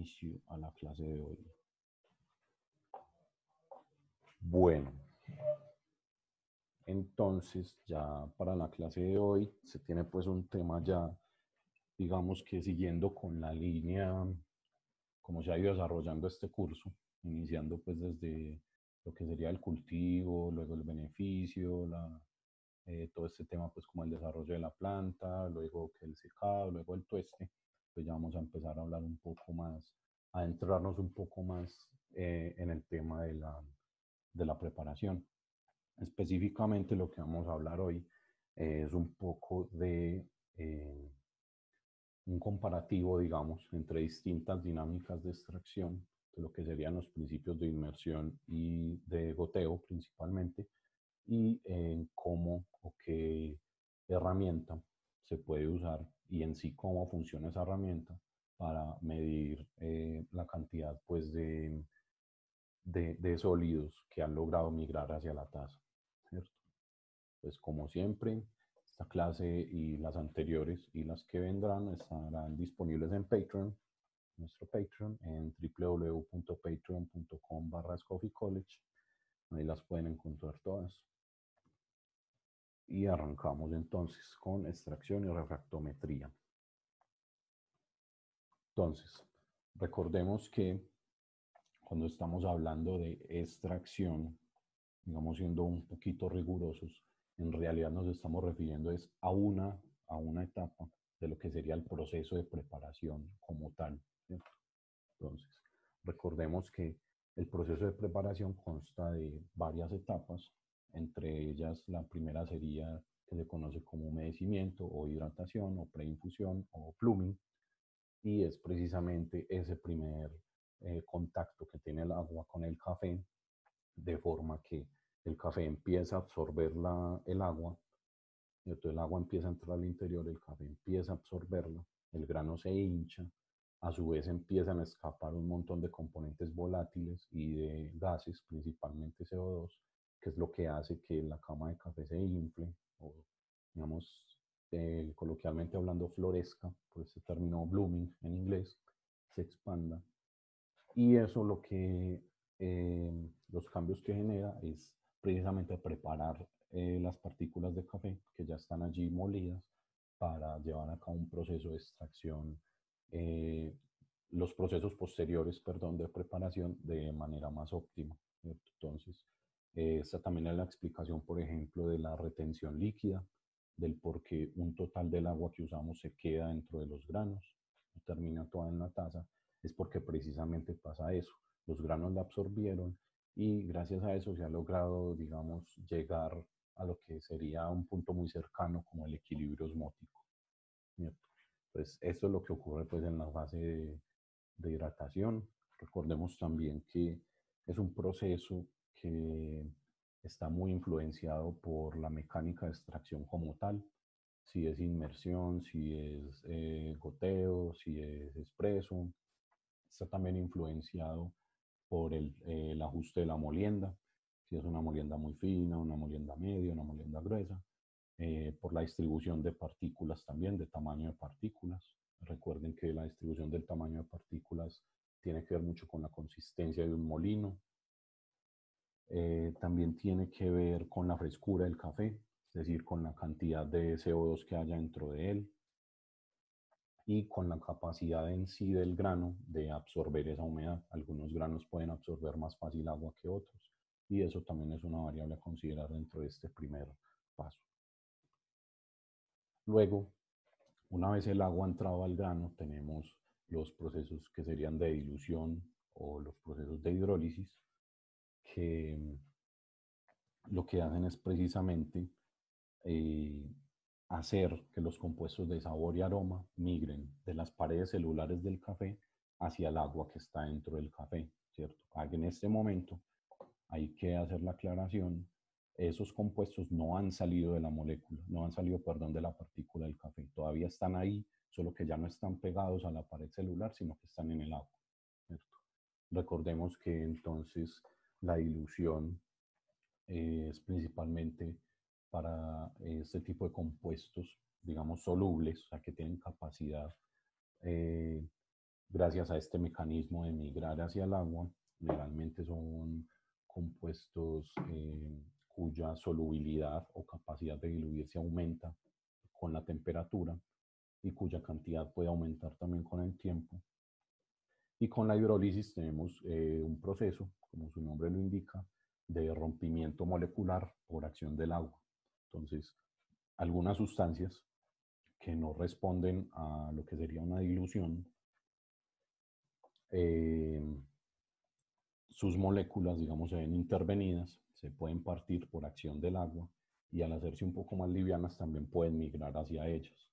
inicio a la clase de hoy. Bueno, entonces ya para la clase de hoy se tiene pues un tema ya, digamos que siguiendo con la línea como se ha ido desarrollando este curso, iniciando pues desde lo que sería el cultivo, luego el beneficio, todo este tema pues como el desarrollo de la planta, luego que el secado, luego el tueste, pues ya vamos a empezar a hablar un poco más, a entrarnos un poco más en el tema de la preparación. Específicamente lo que vamos a hablar hoy es un poco de un comparativo, digamos, entre distintas dinámicas de extracción, de lo que serían los principios de inmersión y de goteo principalmente, y en cómo o qué herramienta se puede usar y en sí cómo funciona esa herramienta para medir la cantidad pues de sólidos que han logrado migrar hacia la taza, ¿cierto? Pues como siempre, esta clase y las anteriores y las que vendrán estarán disponibles en Patreon, nuestro Patreon, en www.patreon.com/scoffycollege. Ahí las pueden encontrar todas. Y arrancamos entonces con extracción y refractometría. Entonces, recordemos que cuando estamos hablando de extracción, digamos siendo un poquito rigurosos, en realidad nos estamos refiriendo es a una etapa de lo que sería el proceso de preparación como tal, ¿cierto? Entonces, recordemos que el proceso de preparación consta de varias etapas, entre ellas la primera sería que se conoce como humedecimiento o hidratación o preinfusión o pluming, y es precisamente ese primer contacto que tiene el agua con el café, de forma que el café empieza a absorber el agua, entonces el agua empieza a entrar al interior, el café empieza a absorberla, el grano se hincha, a su vez empiezan a escapar un montón de componentes volátiles y de gases, principalmente CO2, que es lo que hace que la cama de café se infle, o digamos, coloquialmente hablando, florezca, por ese término blooming en inglés, se expanda. Y eso lo que, los cambios que genera es precisamente preparar las partículas de café que ya están allí molidas para llevar a cabo un proceso de extracción, eh, los procesos posteriores, perdón, de preparación de manera más óptima, ¿cierto? Entonces, esta también es la explicación, por ejemplo, de la retención líquida, del por qué un total del agua que usamos se queda dentro de los granos y termina toda en la taza, es porque precisamente pasa eso. Los granos la absorbieron y gracias a eso se ha logrado, digamos, llegar a lo que sería un punto muy cercano como el equilibrio osmótico, ¿cierto? Pues esto es lo que ocurre pues en la fase de hidratación. Recordemos también que es un proceso que está muy influenciado por la mecánica de extracción como tal, si es inmersión, si es goteo, si es expreso. Está también influenciado por el ajuste de la molienda, si es una molienda muy fina, una molienda media, una molienda gruesa, por la distribución de partículas también, de tamaño de partículas. Recuerden que la distribución del tamaño de partículas tiene que ver mucho con la consistencia de un molino. También tiene que ver con la frescura del café, es decir, con la cantidad de CO2 que haya dentro de él y con la capacidad en sí del grano de absorber esa humedad. Algunos granos pueden absorber más fácil agua que otros y eso también es una variable a considerar dentro de este primer paso. Luego, una vez el agua ha entrado al grano, tenemos los procesos que serían de dilución o los procesos de hidrólisis, que lo que hacen es precisamente eh, hacer que los compuestos de sabor y aroma migren de las paredes celulares del café hacia el agua que está dentro del café, ¿cierto? En este momento hay que hacer la aclaración, esos compuestos no han salido de la molécula, no han salido, perdón, de la partícula del café, todavía están ahí, solo que ya no están pegados a la pared celular, sino que están en el agua, ¿cierto? Recordemos que entonces la dilución es principalmente para este tipo de compuestos, digamos, solubles, o sea, que tienen capacidad gracias a este mecanismo de migrar hacia el agua, generalmente son compuestos cuya solubilidad o capacidad de diluirse aumenta con la temperatura y cuya cantidad puede aumentar también con el tiempo. Y con la hidrólisis tenemos un proceso, como su nombre lo indica, de rompimiento molecular por acción del agua. Entonces, algunas sustancias que no responden a lo que sería una dilución, eh, sus moléculas, digamos, se ven intervenidas, se pueden partir por acción del agua y al hacerse un poco más livianas también pueden migrar hacia ellas.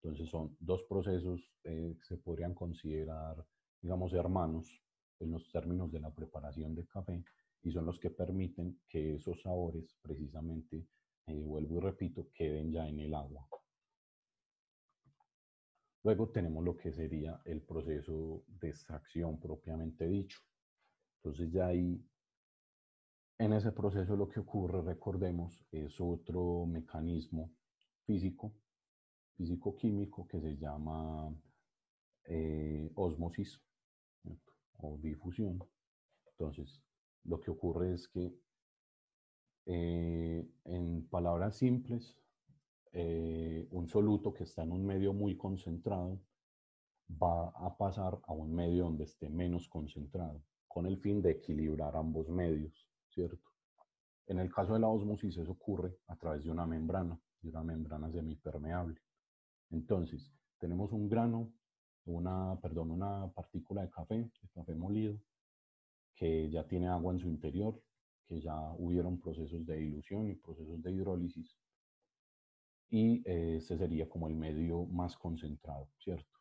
Entonces son dos procesos que se podrían considerar, digamos, hermanos en los términos de la preparación del café y son los que permiten que esos sabores, precisamente, vuelvo y repito, queden ya en el agua. Luego tenemos lo que sería el proceso de extracción propiamente dicho. Entonces ya ahí, en ese proceso lo que ocurre, recordemos, es otro mecanismo físico, físico-químico que se llama ósmosis, ¿cierto? O difusión. Entonces, lo que ocurre es que, en palabras simples, un soluto que está en un medio muy concentrado va a pasar a un medio donde esté menos concentrado, con el fin de equilibrar ambos medios, ¿cierto? En el caso de la ósmosis, eso ocurre a través de una membrana semipermeable. Entonces, tenemos un grano, una partícula de café molido, que ya tiene agua en su interior, que ya hubieron procesos de dilución y procesos de hidrólisis, y ese sería como el medio más concentrado, ¿cierto?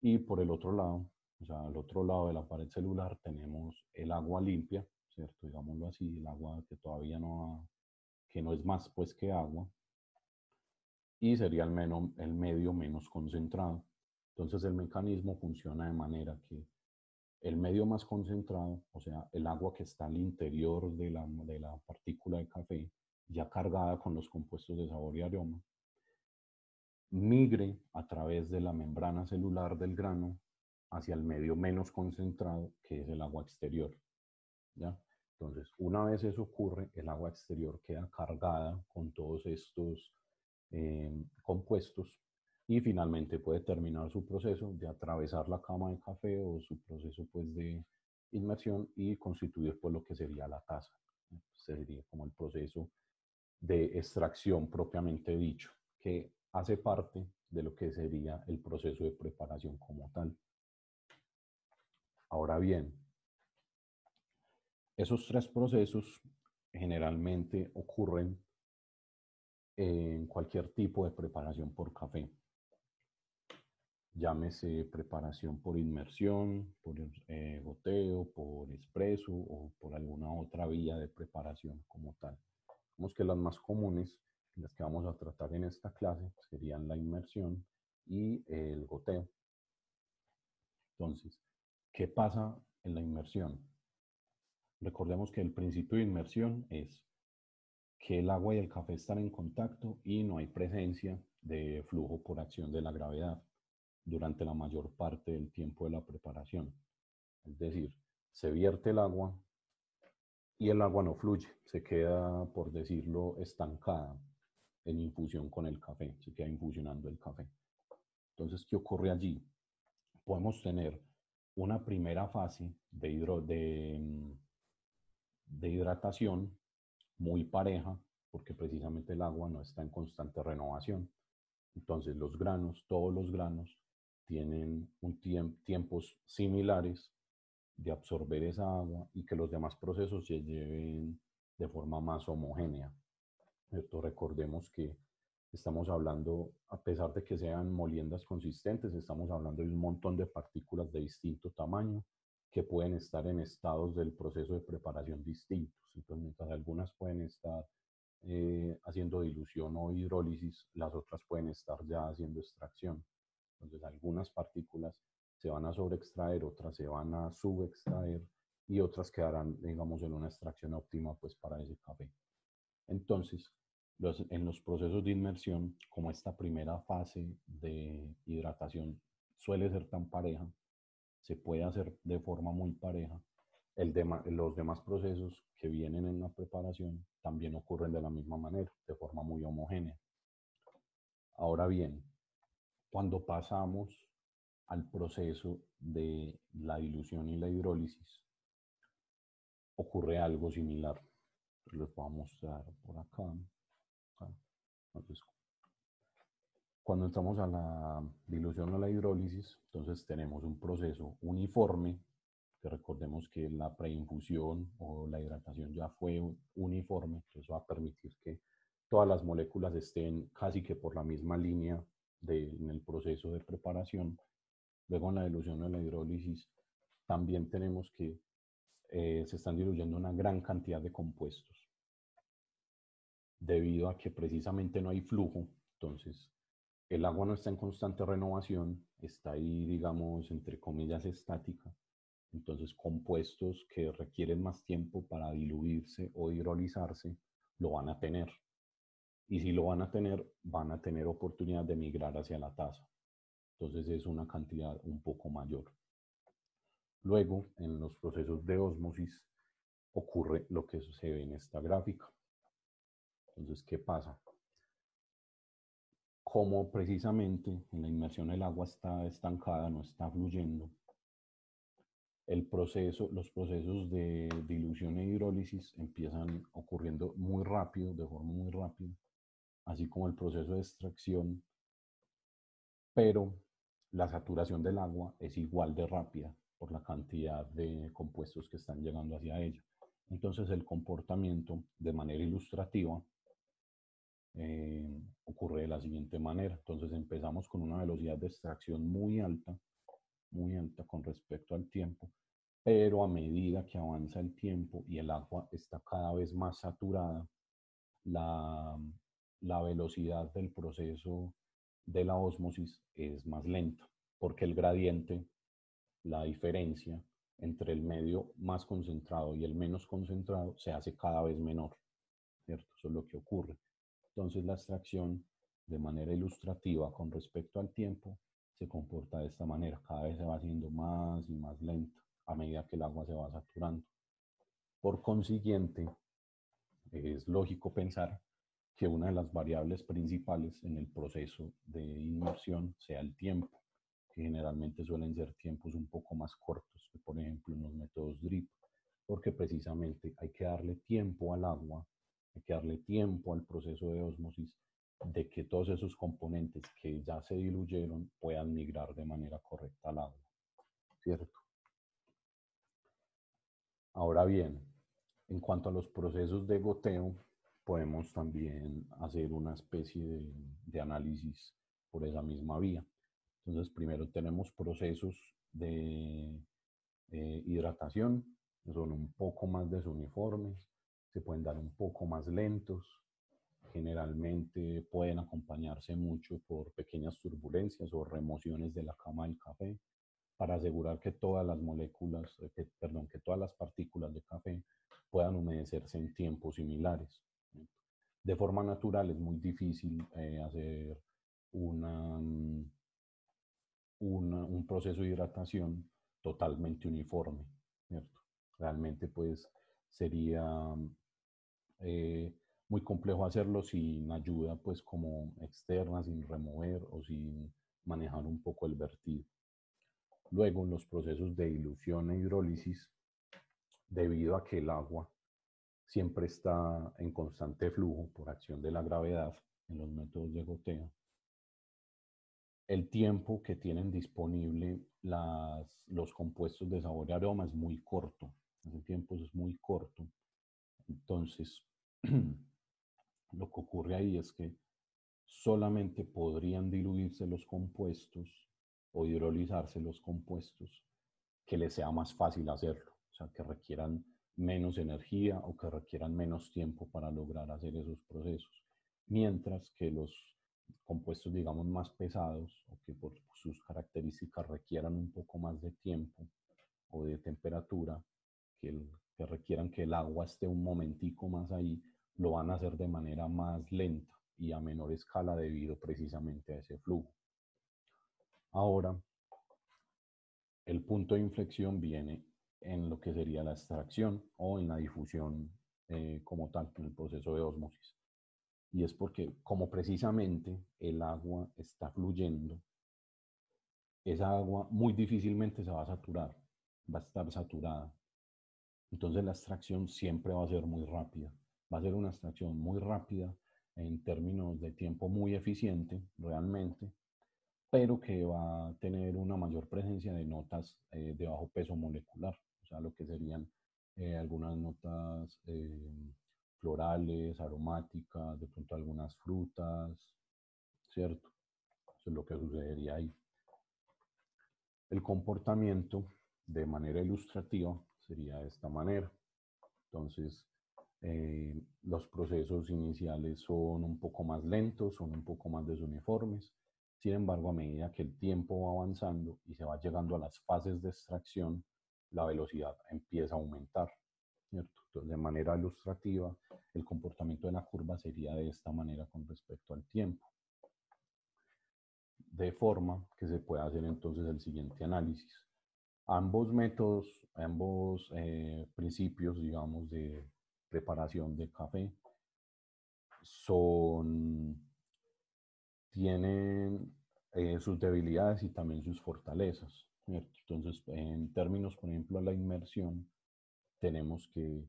Y por el otro lado, o sea, al otro lado de la pared celular tenemos el agua limpia, ¿cierto? Digámoslo así, el agua que todavía que no es más pues que agua, y sería el medio menos concentrado. Entonces el mecanismo funciona de manera que el medio más concentrado, o sea, el agua que está al interior de la partícula de café, ya cargada con los compuestos de sabor y aroma, migre a través de la membrana celular del grano hacia el medio menos concentrado, que es el agua exterior, ¿ya? Entonces, una vez eso ocurre, el agua exterior queda cargada con todos estos compuestos y finalmente puede terminar su proceso de atravesar la cama de café o su proceso pues de inmersión y constituir pues lo que sería la taza. Sería como el proceso de extracción propiamente dicho, que hace parte de lo que sería el proceso de preparación como tal. Ahora bien, esos tres procesos generalmente ocurren en cualquier tipo de preparación por café. Llámese preparación por inmersión, por goteo, por expreso o por alguna otra vía de preparación como tal. Vemos que las más comunes, las que vamos a tratar en esta clase, serían la inmersión y el goteo. Entonces, ¿qué pasa en la inmersión? Recordemos que el principio de inmersión es que el agua y el café están en contacto y no hay presencia de flujo por acción de la gravedad durante la mayor parte del tiempo de la preparación. Es decir, se vierte el agua y el agua no fluye, se queda, por decirlo, estancada en infusión con el café, se queda infusionando el café. Entonces, ¿qué ocurre allí? Podemos tener una primera fase de hidratación muy pareja, porque precisamente el agua no está en constante renovación. Entonces los granos, todos los granos, tienen tiempos similares de absorber esa agua y que los demás procesos se lleven de forma más homogénea. Esto recordemos que estamos hablando, a pesar de que sean moliendas consistentes, estamos hablando de un montón de partículas de distinto tamaño que pueden estar en estados del proceso de preparación distintos. Entonces, mientras algunas pueden estar haciendo dilución o hidrólisis, las otras pueden estar ya haciendo extracción. Entonces, algunas partículas se van a sobreextraer, otras se van a subextraer y otras quedarán, digamos, en una extracción óptima pues para ese café. Entonces, en los procesos de inmersión, como esta primera fase de hidratación suele ser tan pareja, se puede hacer de forma muy pareja, los demás procesos que vienen en la preparación también ocurren de la misma manera, de forma muy homogénea. Ahora bien, cuando pasamos al proceso de la dilución y la hidrólisis, ocurre algo similar. Les voy a mostrar por acá. Entonces, cuando entramos a la dilución o la hidrólisis, entonces tenemos un proceso uniforme, que recordemos que la preinfusión o la hidratación ya fue uniforme, entonces va a permitir que todas las moléculas estén casi que por la misma línea en el proceso de preparación. Luego en la dilución o la hidrólisis también tenemos que se están diluyendo una gran cantidad de compuestos debido a que precisamente no hay flujo. Entonces el agua no está en constante renovación, está ahí, digamos, entre comillas, estática. Entonces, compuestos que requieren más tiempo para diluirse o hidrolizarse, lo van a tener. Y si lo van a tener oportunidad de migrar hacia la taza. Entonces, es una cantidad un poco mayor. Luego, en los procesos de ósmosis, ocurre lo que se ve en esta gráfica. Entonces, ¿qué pasa? Como precisamente en la inmersión el agua está estancada, no está fluyendo, los procesos de dilución e hidrólisis empiezan ocurriendo muy rápido, de forma muy rápida, así como el proceso de extracción, pero la saturación del agua es igual de rápida por la cantidad de compuestos que están llegando hacia ella. Entonces el comportamiento, de manera ilustrativa, ocurre de la siguiente manera. Entonces empezamos con una velocidad de extracción muy alta con respecto al tiempo, pero a medida que avanza el tiempo y el agua está cada vez más saturada, la, la velocidad del proceso de la ósmosis es más lenta, porque el gradiente, la diferencia entre el medio más concentrado y el menos concentrado se hace cada vez menor, ¿cierto? Eso es lo que ocurre. Entonces la extracción, de manera ilustrativa con respecto al tiempo, se comporta de esta manera, cada vez se va haciendo más y más lento a medida que el agua se va saturando. Por consiguiente, es lógico pensar que una de las variables principales en el proceso de inmersión sea el tiempo, que generalmente suelen ser tiempos un poco más cortos que, por ejemplo, en los métodos drip, porque precisamente hay que darle tiempo al agua, hay que darle tiempo al proceso de ósmosis, de que todos esos componentes que ya se diluyeron puedan migrar de manera correcta al agua, ¿cierto? Ahora bien, en cuanto a los procesos de goteo, podemos también hacer una especie de análisis por esa misma vía. Entonces, primero tenemos procesos de hidratación, son un poco más desuniformes, se pueden dar un poco más lentos, generalmente pueden acompañarse mucho por pequeñas turbulencias o remociones de la cama del café para asegurar que todas las moléculas, que todas las partículas de café puedan humedecerse en tiempos similares. De forma natural es muy difícil hacer una, un proceso de hidratación totalmente uniforme, ¿cierto? Realmente pues sería eh, muy complejo hacerlo sin ayuda pues como externa, sin remover o sin manejar un poco el vertido. Luego, en los procesos de dilución e hidrólisis, debido a que el agua siempre está en constante flujo por acción de la gravedad en los métodos de goteo, el tiempo que tienen disponible los compuestos de sabor y aroma es muy corto. Ese tiempo es muy corto. Entonces, lo que ocurre ahí es que solamente podrían diluirse los compuestos o hidrolizarse los compuestos que les sea más fácil hacerlo, o sea, que requieran menos energía o que requieran menos tiempo para lograr hacer esos procesos. Mientras que los compuestos, digamos, más pesados o que por sus características requieran un poco más de tiempo o de temperatura, que requieran que el agua esté un momentico más ahí, lo van a hacer de manera más lenta y a menor escala debido precisamente a ese flujo. Ahora, el punto de inflexión viene en lo que sería la extracción o en la difusión como tal, en el proceso de ósmosis. Y es porque como precisamente el agua está fluyendo, esa agua muy difícilmente se va a saturar, va a estar saturada. Entonces la extracción siempre va a ser muy rápida. Va a ser una extracción muy rápida en términos de tiempo muy eficiente realmente, pero que va a tener una mayor presencia de notas de bajo peso molecular, o sea, lo que serían algunas notas florales, aromáticas, de pronto algunas frutas, ¿cierto? Eso es lo que sucedería ahí. El comportamiento de manera ilustrativa sería de esta manera. Entonces, los procesos iniciales son un poco más lentos, son un poco más desuniformes. Sin embargo, a medida que el tiempo va avanzando y se va llegando a las fases de extracción, la velocidad empieza a aumentar, ¿cierto? Entonces, de manera ilustrativa, el comportamiento de la curva sería de esta manera con respecto al tiempo. De forma que se pueda hacer entonces el siguiente análisis. Ambos métodos, ambos principios, digamos, de preparación de café tienen sus debilidades y también sus fortalezas, ¿cierto? Entonces, en términos, por ejemplo, de la inmersión, tenemos que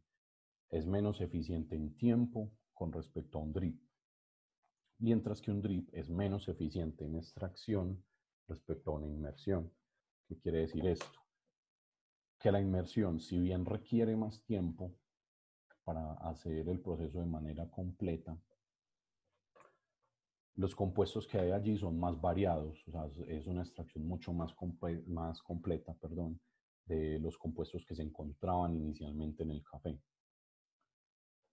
es menos eficiente en tiempo con respecto a un drip, mientras que un drip es menos eficiente en extracción respecto a una inmersión. ¿Qué quiere decir esto? Que la inmersión, si bien requiere más tiempo para hacer el proceso de manera completa, los compuestos que hay allí son más variados, o sea, es una extracción mucho más completa, perdón, de los compuestos que se encontraban inicialmente en el café.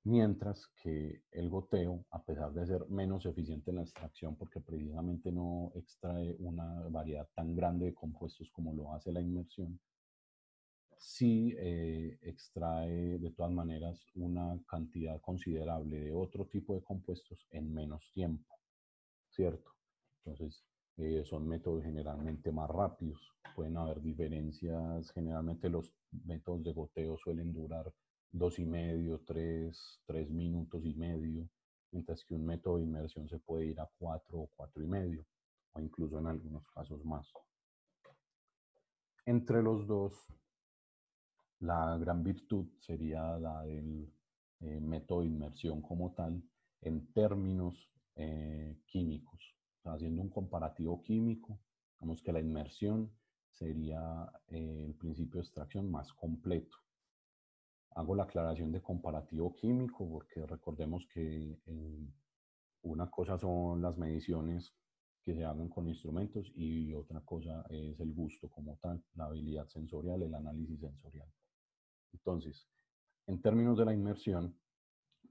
Mientras que el goteo, a pesar de ser menos eficiente en la extracción, porque precisamente no extrae una variedad tan grande de compuestos como lo hace la inmersión, sí extrae de todas maneras una cantidad considerable de otro tipo de compuestos en menos tiempo, ¿cierto? Entonces, son métodos generalmente más rápidos. Pueden haber diferencias, generalmente los métodos de goteo suelen durar 2,5, 3 minutos y medio, mientras que un método de inmersión se puede ir a 4 o 4,5, o incluso en algunos casos más. Entre los dos, la gran virtud sería la del método de inmersión como tal en términos químicos. O sea, haciendo un comparativo químico, vemos que la inmersión sería el principio de extracción más completo. Hago la aclaración de comparativo químico porque recordemos que una cosa son las mediciones que se hagan con instrumentos y otra cosa es el gusto como tal, la habilidad sensorial, el análisis sensorial. Entonces, en términos de la inmersión,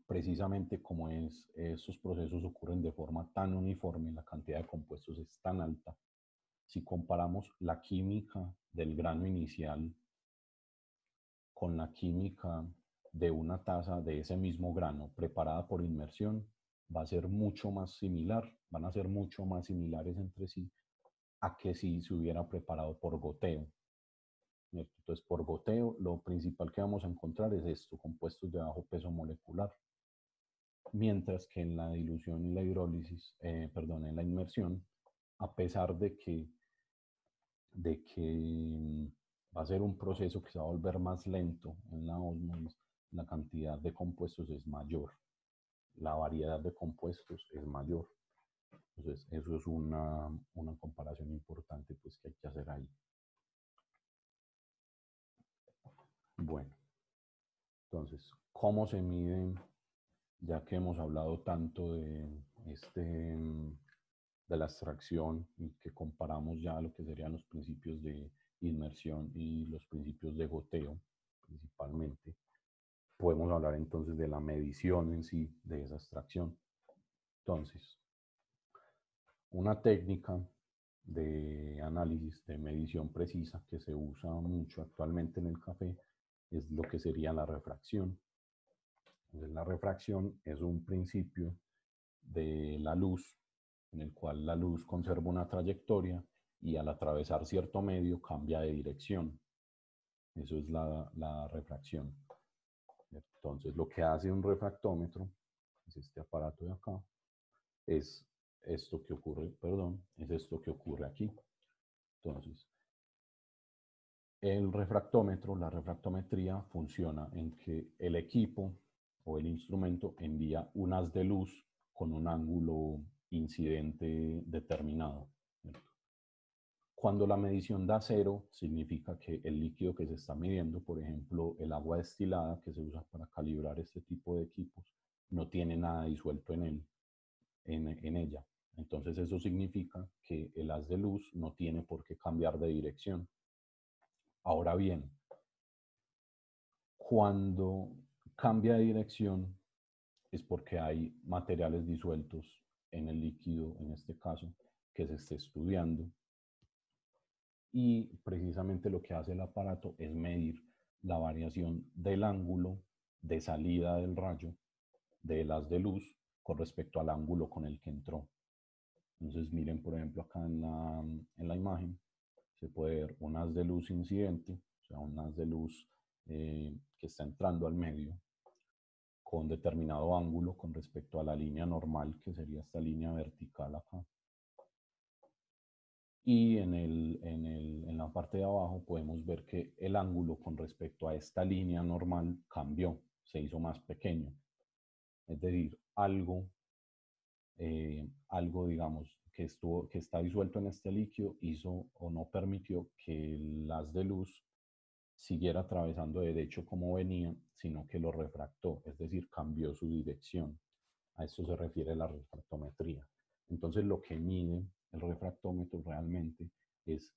precisamente como estos procesos ocurren de forma tan uniforme, la cantidad de compuestos es tan alta, si comparamos la química del grano inicial con la química de una taza de ese mismo grano preparada por inmersión, va a ser mucho más similar, van a ser mucho más similares entre sí a que si se hubiera preparado por goteo. Entonces, por goteo, lo principal que vamos a encontrar es esto, compuestos de bajo peso molecular. Mientras que en la dilución y la hidrólisis, perdón, en la inmersión, a pesar de que va a ser un proceso que se va a volver más lento en la ósmosis, la cantidad de compuestos es mayor, la variedad de compuestos es mayor. Entonces, eso es una comparación importante pues, que hay que hacer ahí. Bueno, entonces, ¿cómo se miden? Ya que hemos hablado tanto de la extracción y que comparamos ya lo que serían los principios de inmersión y los principios de goteo, principalmente, podemos hablar entonces de la medición en sí de esa extracción. Entonces, una técnica de análisis de medición precisa que se usa mucho actualmente en el café es lo que sería la refracción. Entonces, la refracción es un principio de la luz en el cual la luz conserva una trayectoria y al atravesar cierto medio cambia de dirección. Eso es la refracción. Entonces, lo que hace un refractómetro, es este aparato de acá, es esto que ocurre, perdón, es esto que ocurre aquí. Entonces, el refractómetro, la refractometría funciona en que el equipo o el instrumento envía un haz de luz con un ángulo incidente determinado. Cuando la medición da cero, significa que el líquido que se está midiendo, por ejemplo, el agua destilada que se usa para calibrar este tipo de equipos, no tiene nada disuelto en él, en ella. Entonces eso significa que el haz de luz no tiene por qué cambiar de dirección. Ahora bien, cuando cambia de dirección es porque hay materiales disueltos en el líquido, en este caso, que se esté estudiando. Y precisamente lo que hace el aparato es medir la variación del ángulo de salida del rayo del haz de luz con respecto al ángulo con el que entró. Entonces miren, por ejemplo, acá en la imagen se puede ver un haz de luz incidente, o sea, un haz de luz que está entrando al medio con determinado ángulo con respecto a la línea normal, que sería esta línea vertical acá. Y en la parte de abajo podemos ver que el ángulo con respecto a esta línea normal cambió, se hizo más pequeño. Es decir, algo digamos, que está disuelto en este líquido hizo o no permitió que el haz de luz siguiera atravesando derecho como venía, sino que lo refractó, es decir, cambió su dirección. A esto se refiere la refractometría. Entonces, lo que mide el refractómetro realmente es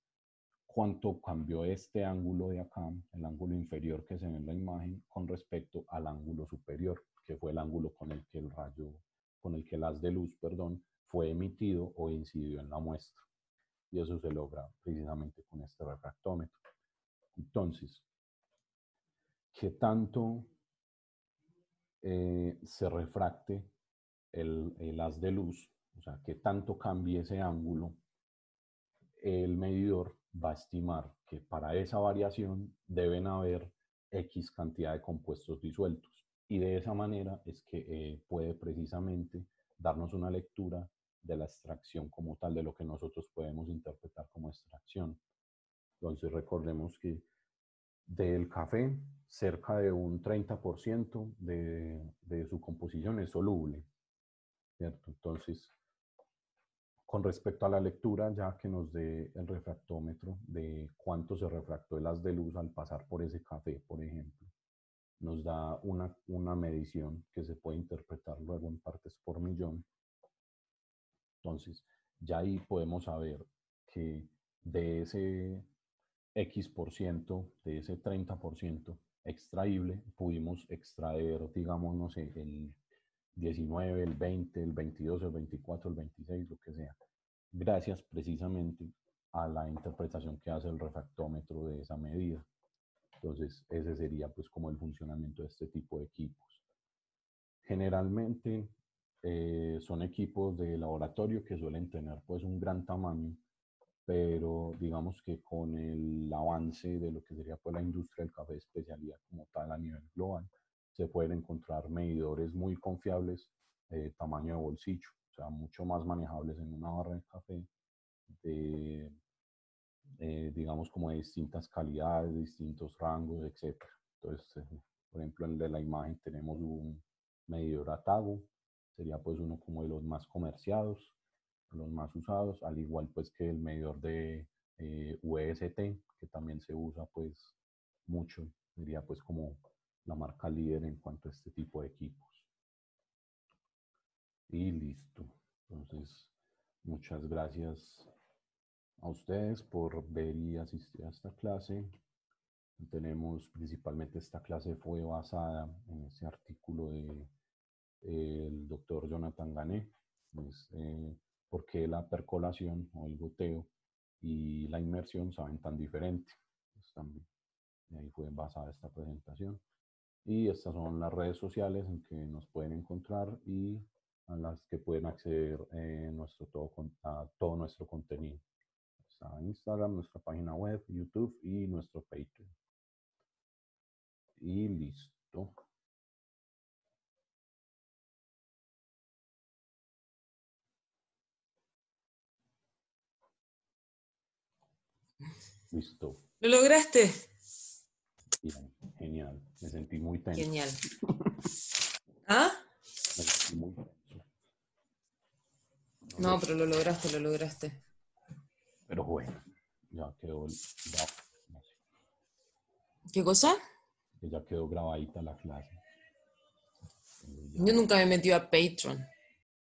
cuánto cambió este ángulo de acá, el ángulo inferior que se ve en la imagen, con respecto al ángulo superior, que fue el ángulo con el que con el que el haz de luz, perdón, fue emitido o incidió en la muestra. Y eso se logra precisamente con este refractómetro. Entonces, ¿qué tanto se refracte el haz de luz? O sea, ¿qué tanto cambie ese ángulo? El medidor va a estimar que para esa variación deben haber X cantidad de compuestos disueltos. Y de esa manera es que puede precisamente darnos una lectura de la extracción como tal, de lo que nosotros podemos interpretar como extracción. Entonces recordemos que del café, cerca de un 30% de su composición es soluble, ¿cierto? Entonces, con respecto a la lectura, ya que nos dé el refractómetro de cuánto se refractó el haz de luz al pasar por ese café, por ejemplo, nos da una medición que se puede interpretar luego en partes por millón. Entonces, ya ahí podemos saber que de ese X%, de ese 30% extraíble, pudimos extraer, digamos, no sé, el 19, el 20, el 22, el 24, el 26, lo que sea, gracias precisamente a la interpretación que hace el refractómetro de esa medida. Entonces, ese sería pues como el funcionamiento de este tipo de equipos. Generalmente son equipos de laboratorio que suelen tener pues un gran tamaño, pero digamos que con el avance de lo que sería pues la industria del café de especialidad como tal a nivel global, se pueden encontrar medidores muy confiables tamaño de bolsillo, o sea, mucho más manejables en una barra de café, de, digamos como de distintas calidades, distintos rangos, etc. Entonces, por ejemplo, en el de la imagen tenemos un medidor ATAGO, sería pues uno como de los más comerciados, los más usados, al igual pues que el medidor de UST, que también se usa pues mucho, sería pues como la marca líder en cuanto a este tipo de equipos. Y listo. Entonces, muchas gracias a ustedes por ver y asistir a esta clase. Tenemos principalmente esta clase fue basada en ese artículo de el doctor Jonathan Gané, es, por qué la percolación o el goteo y la inmersión saben tan diferente. Pues también, y ahí fue basada esta presentación. Y estas son las redes sociales en que nos pueden encontrar y a las que pueden acceder a todo nuestro contenido. Está Instagram, nuestra página web, YouTube y nuestro Patreon. Y listo. Listo. ¿Lo lograste? Bien, genial. Me sentí muy tenso. Genial. ¿Ah? Me sentí muy tenso. No, pero lo lograste, lo lograste. Pero bueno, ya quedó, ¿Qué cosa? ya quedó grabadita la clase. Yo nunca me he metido a Patreon.